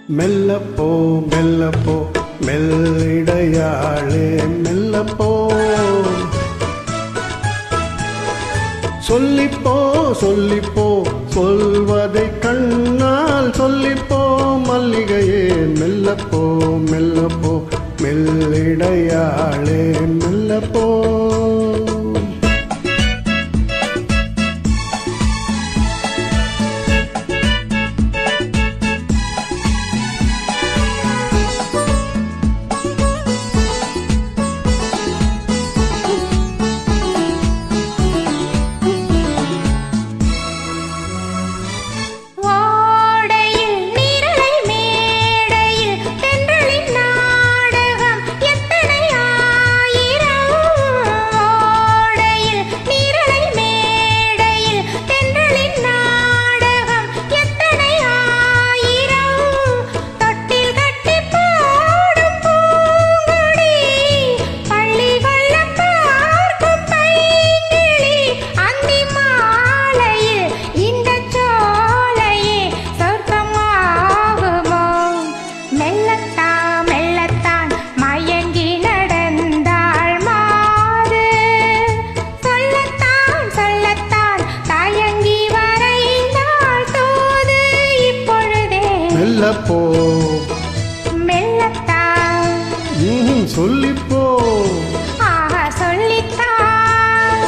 மெல்லப்போ மெல்லப்போ மெல்லிடையாளே மெல்லப்போ சொல்லிப்போ சொல்லிப்போ சொல்வதை கண்ணால் சொல்லிப்போ மல்லிகையே மெல்லப்போ மெல்லப்போ மெல்லிடையாளே மெல்லப்போ மெல்லப்போ மெல்லத்தான் சொல்லிப்போ ஆஹா சொல்லித்தான்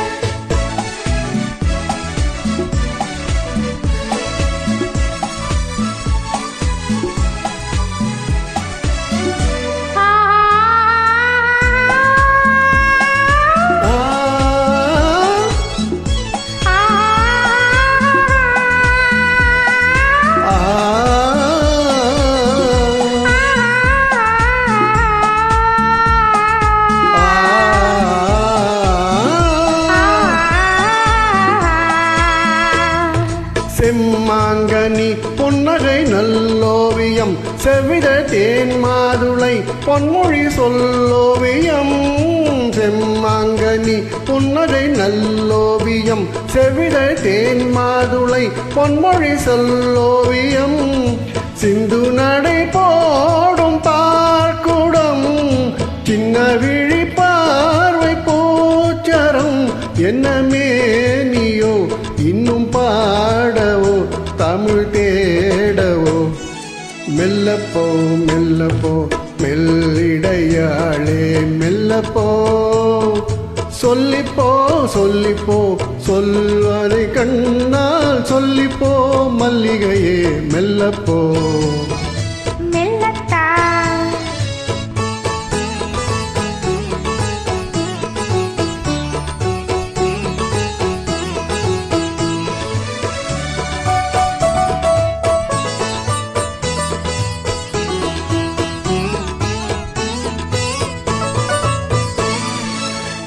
செம்மாங்கனி பொன்னகை நல்லோவியம் செவிட தேன் மாதுளை பொன்மொழி சொல்லோவியம் செம்மாங்கனி பொன்னகை நல்லோவியம் செவிட தேன் மாதுளை பொன்மொழி சொல்லோவியம் சிந்து நடை போடும் பார்க்குடம் சின்ன விழி பார்வை பூச்சரம் என்ன மேனியோ இன்னும் பாடவோ தமிழ் தேடவோ மெல்லப்போ மெல்லப்போ மெல்லிடையாளே மெல்லப்போ சொல்லிப்போ சொல்லிப்போ சொல்வதை கண்ணால் சொல்லிப்போ மல்லிகையே மெல்லப்போ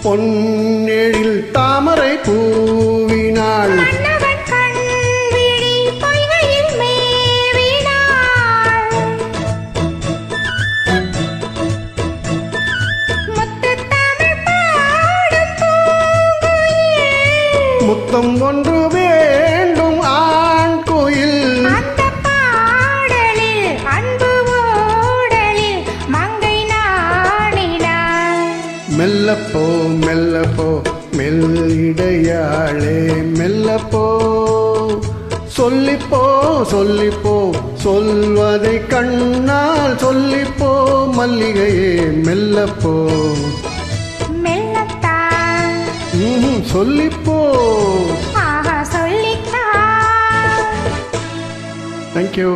பொன்னெழில் தாமரை பூவினாள் முத்தம் ஒன்று வேண்டும் ஆண் கோயில் மெல்லப்போ மெல்லப்போ மெல்லிடையாளே மெல்லப்போ சொல்லிப்போ சொல்லிப்போ சொல்வதை கண்ணால் சொல்லிப்போ மல்லிகையே மெல்லப்போ சொல்லிப்போ சொல்லித்தான். தேங்க்யூ.